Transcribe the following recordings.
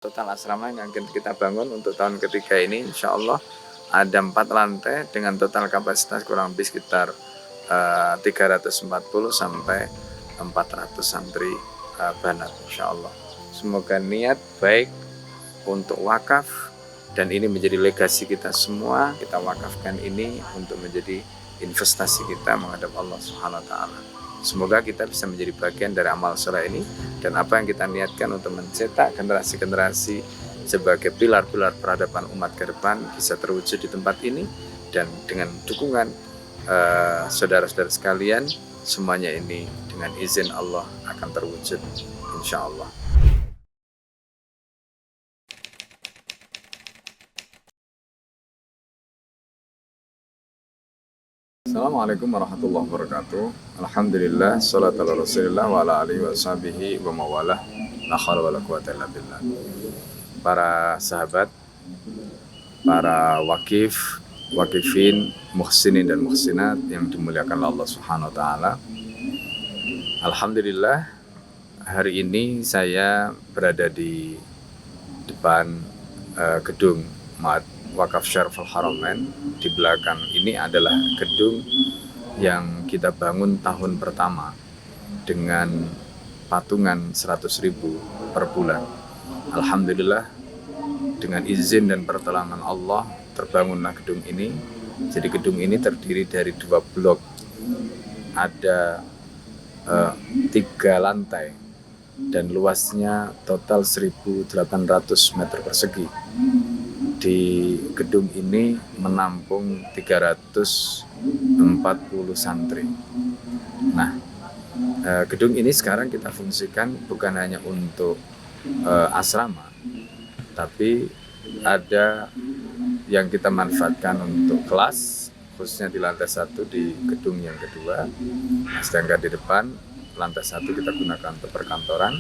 Total asrama yang akan kita bangun untuk tahun ketiga ini insya Allah ada 4 lantai dengan total kapasitas kurang lebih sekitar 340 sampai 400 santri banat insya Allah. Semoga niat baik untuk wakaf dan ini menjadi legasi kita semua, kita wakafkan ini untuk menjadi investasi kita menghadap Allah Subhanahu wa taala. Semoga kita bisa menjadi bagian dari amal soleh ini dan apa yang kita niatkan untuk mencetak generasi-generasi sebagai pilar-pilar peradaban umat ke depan bisa terwujud di tempat ini dan dengan dukungan saudara-saudara sekalian semuanya ini dengan izin Allah akan terwujud insya Allah. Assalamualaikum warahmatullahi wabarakatuh. Alhamdulillah, salatu ala rasulillah wa ala alihi wa sahbihi wa mawalah. La hawla wa la quwata illa billah. Para sahabat, para wakif, wakifin, muhsinin dan muhsinat yang dimuliakan Allah Subhanahu wa taala. Alhamdulillah, hari ini saya berada di depan gedung Ma'had Wakaf Syariful Haramain. Di belakang ini adalah gedung yang kita bangun tahun pertama dengan patungan 100.000 per bulan. Alhamdulillah dengan izin dan pertolongan Allah terbangunlah gedung ini. Jadi gedung ini terdiri dari 2 blok. Ada 3 lantai dan luasnya total 1.800 meter persegi. Di gedung ini menampung 340 santri. Nah, gedung ini sekarang kita fungsikan bukan hanya untuk asrama, tapi ada yang kita manfaatkan untuk kelas, khususnya di lantai 1 di gedung yang kedua. Nah, sedangkan di depan lantai 1 kita gunakan untuk perkantoran,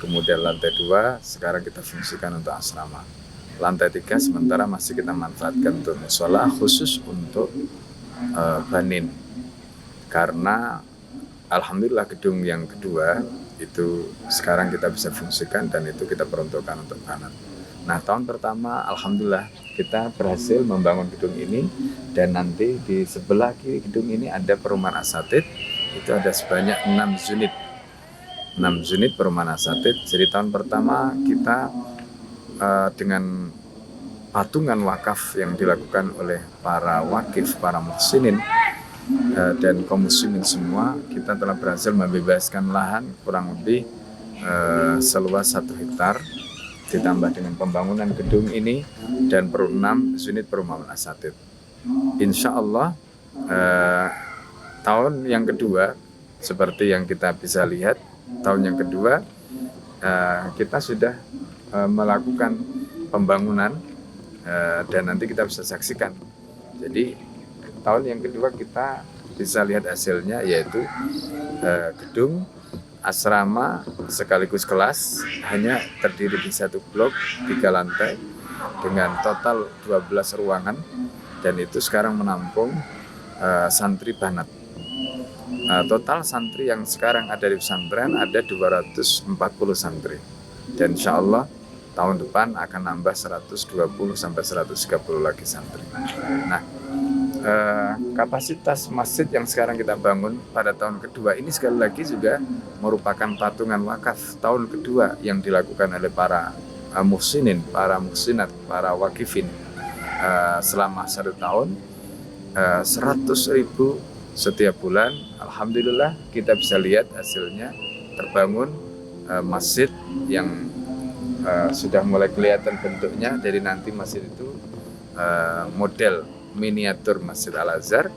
kemudian lantai 2 sekarang kita fungsikan untuk asrama. Lantai 3 sementara masih kita manfaatkan untuk musola khusus untuk banin. Karena alhamdulillah gedung yang kedua itu sekarang kita bisa fungsikan dan itu kita peruntukkan untuk banat. Nah, tahun pertama alhamdulillah kita berhasil membangun gedung ini dan nanti di sebelah kiri gedung ini ada perumahan asatid. Itu ada sebanyak 6 unit. 6 unit perumahan asatid. Jadi tahun pertama kita dengan patungan wakaf yang dilakukan oleh para wakif, para muhsinin dan kaum muslimin semua, kita telah berhasil membebaskan lahan kurang lebih seluas 1 hektar ditambah dengan pembangunan gedung ini dan 6 unit perumahan asatid. Insya Allah tahun yang kedua seperti yang kita bisa lihat, tahun yang kedua kita sudah melakukan pembangunan dan nanti kita bisa saksikan. Jadi tahun yang kedua kita bisa lihat hasilnya, yaitu gedung asrama sekaligus kelas hanya terdiri di 1 blok 3 lantai dengan total 12 ruangan dan itu sekarang menampung santri banat. Total santri yang sekarang ada di pesantren ada 240 santri dan insya Allah tahun depan akan nambah 120 sampai 130 lagi santri. Nah, kapasitas masjid yang sekarang kita bangun pada tahun kedua ini sekali lagi juga merupakan patungan wakaf tahun kedua yang dilakukan oleh para muhsinin, para muhsinat, para wakifin selama 1 tahun, 100.000 setiap bulan. Alhamdulillah kita bisa lihat hasilnya terbangun masjid yang sudah mulai kelihatan bentuknya. Jadi nanti masjid itu model miniatur Masjid Al-Azhar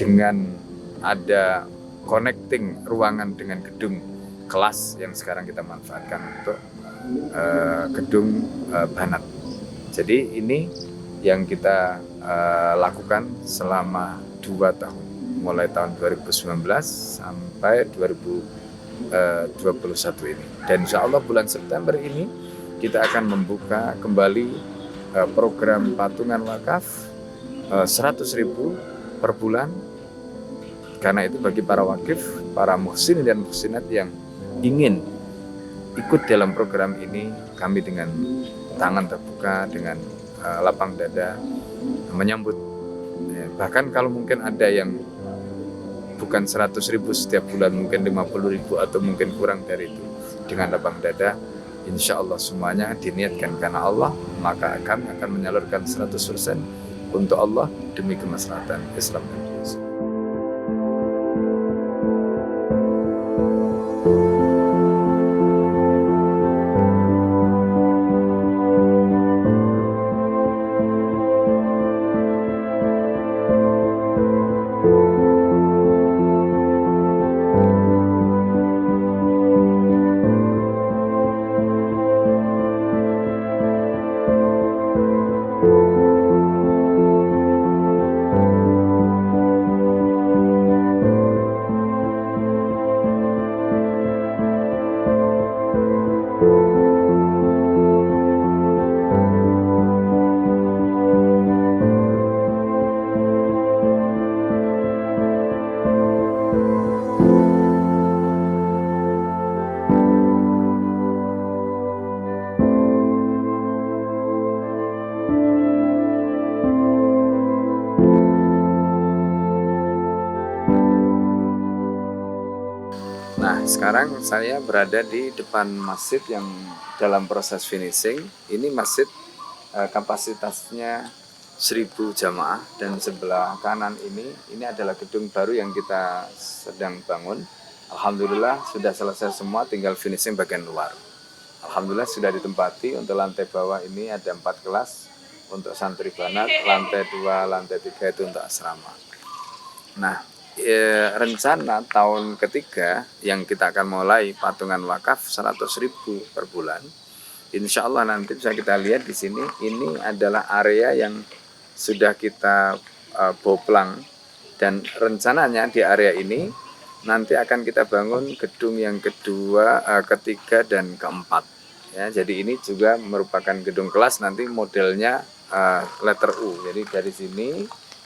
dengan ada connecting ruangan dengan gedung kelas yang sekarang kita manfaatkan untuk gedung banat. Jadi ini yang kita lakukan selama 2 tahun, mulai tahun 2019 sampai 2021 ini. Dan insya Allah bulan September ini kita akan membuka kembali program patungan wakaf 100.000 per bulan. Karena itu bagi para wakif, para muhsin dan muhsinat yang ingin ikut dalam program ini, kami dengan tangan terbuka, dengan lapang dada menyambut. Bahkan kalau mungkin ada yang bukan 100.000 setiap bulan, mungkin 50.000 atau mungkin kurang dari itu, dengan lapang dada, insya Allah semuanya diniatkan karena Allah, maka kami akan menyalurkan 100% untuk Allah demi kemaslahatan Islam dan Indonesia. Nah, sekarang saya berada di depan masjid yang dalam proses finishing. Ini masjid kapasitasnya 1.000 jamaah, dan sebelah kanan ini adalah gedung baru yang kita sedang bangun. Alhamdulillah sudah selesai semua, tinggal finishing bagian luar. Alhamdulillah sudah ditempati. Untuk lantai bawah ini ada 4 kelas untuk santri banat, lantai 2, lantai 3 itu untuk asrama. Nah, rencana tahun ketiga yang kita akan mulai patungan wakaf 100.000 per bulan. Insya Allah nanti bisa kita lihat di sini, ini adalah area yang sudah kita boplang, dan rencananya di area ini nanti akan kita bangun gedung yang kedua, ketiga, dan keempat. Ya, jadi ini juga merupakan gedung kelas, nanti modelnya letter U. Jadi dari sini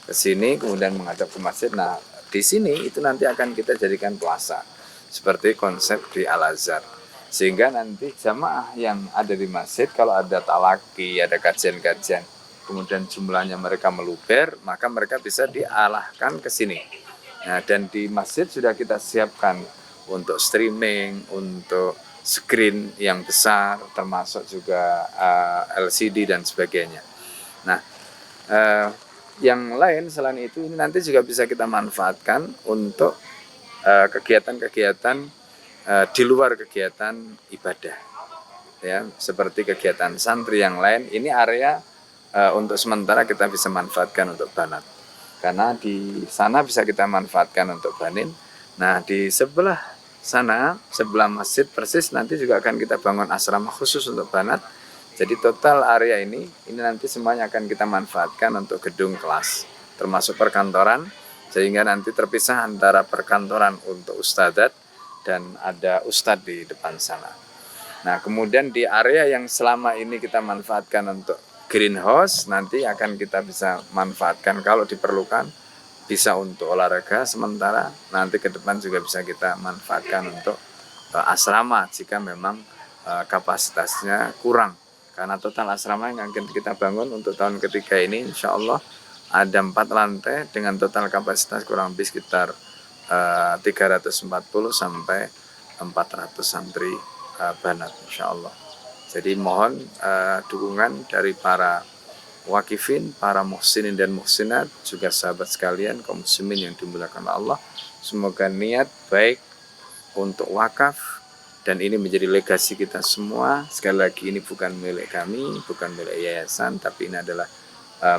ke sini kemudian menghadap ke masjid. Nah, di sini itu nanti akan kita jadikan plaza seperti konsep di Al-Azhar, sehingga nanti jamaah yang ada di masjid kalau ada talaki, ada kajian-kajian, kemudian jumlahnya mereka meluber, maka mereka bisa dialahkan ke sini. Nah, dan di masjid sudah kita siapkan untuk streaming, untuk screen yang besar, termasuk juga LCD dan sebagainya. Nah, yang lain selain itu, ini nanti juga bisa kita manfaatkan untuk kegiatan-kegiatan di luar kegiatan ibadah, ya, seperti kegiatan santri yang lain. Ini area untuk sementara kita bisa manfaatkan untuk banat, karena di sana bisa kita manfaatkan untuk banin. Nah, di sebelah sana, sebelah masjid persis, nanti juga akan kita bangun asrama khusus untuk banat. Jadi total area ini nanti semuanya akan kita manfaatkan untuk gedung kelas, termasuk perkantoran, sehingga nanti terpisah antara perkantoran untuk ustadzat dan ada ustadz di depan sana. Nah, kemudian di area yang selama ini kita manfaatkan untuk greenhouse, nanti akan kita bisa manfaatkan kalau diperlukan, bisa untuk olahraga sementara, nanti ke depan juga bisa kita manfaatkan untuk asrama jika memang kapasitasnya kurang. Karena total asrama yang akan kita bangun untuk tahun ketiga ini, insya Allah ada 4 lantai dengan total kapasitas kurang lebih sekitar 340 sampai 400 santri banat, insya Allah. Jadi mohon dukungan dari para wakifin, para muhsinin dan muhsinat, juga sahabat sekalian, kaum muslimin yang dimuliakan Allah. Semoga niat baik untuk wakaf, dan ini menjadi legasi kita semua. Sekali lagi, ini bukan milik kami, bukan milik yayasan, tapi ini adalah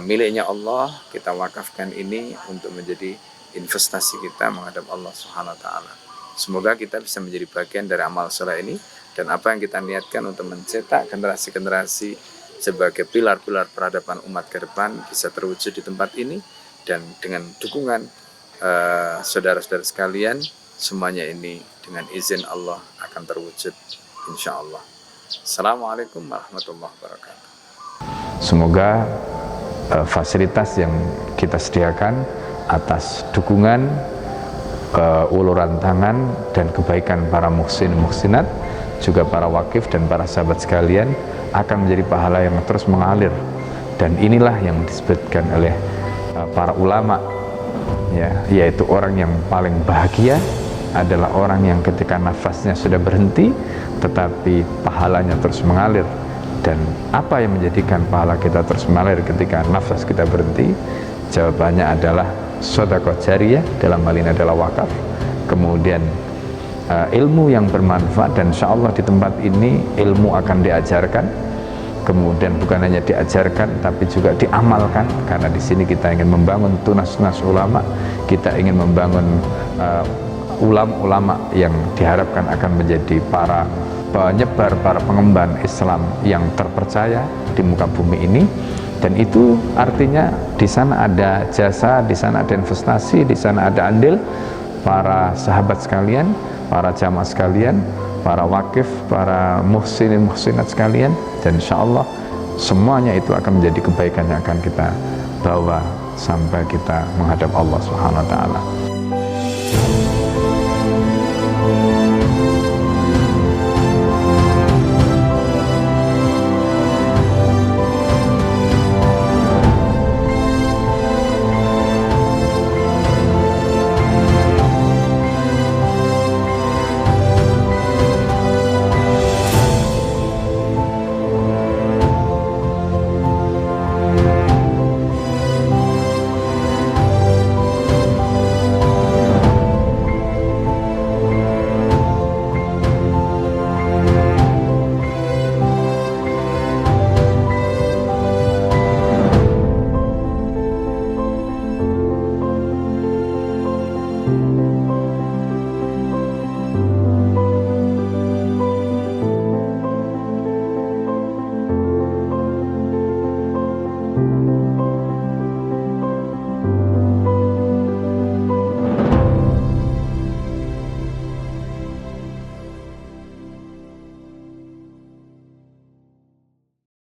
miliknya Allah. Kita wakafkan ini untuk menjadi investasi kita menghadap Allah Subhanahu wa Ta'ala. Semoga kita bisa menjadi bagian dari amal soleh ini, dan apa yang kita niatkan untuk mencetak generasi-generasi sebagai pilar-pilar peradaban umat ke depan bisa terwujud di tempat ini, dan dengan dukungan saudara-saudara sekalian, semuanya ini dengan izin Allah akan terwujud, insya Allah. Assalamualaikum warahmatullahi wabarakatuh. Semoga fasilitas yang kita sediakan atas dukungan, uluran tangan dan kebaikan para muhsin muhsinat juga para wakif dan para sahabat sekalian akan menjadi pahala yang terus mengalir. Dan inilah yang disebutkan oleh para ulama, ya, yaitu orang yang paling bahagia adalah orang yang ketika nafasnya sudah berhenti tetapi pahalanya terus mengalir. Dan apa yang menjadikan pahala kita terus mengalir ketika nafas kita berhenti? Jawabannya adalah sedekah jariyah, dalam hal ini adalah wakaf, kemudian ilmu yang bermanfaat. Dan insya Allah di tempat ini ilmu akan diajarkan, kemudian bukan hanya diajarkan tapi juga diamalkan, karena di sini kita ingin membangun tunas-tunas ulama, kita ingin membangun ulama-ulama yang diharapkan akan menjadi para penyebar, para pengemban Islam yang terpercaya di muka bumi ini. Dan itu artinya di sana ada jasa, di sana ada investasi, di sana ada andil para sahabat sekalian, para jamaah sekalian, para wakif, para muhsinin muhsinat sekalian. Dan insya Allah semuanya itu akan menjadi kebaikan yang akan kita bawa sampai kita menghadap Allah Subhanahu wa ta'ala.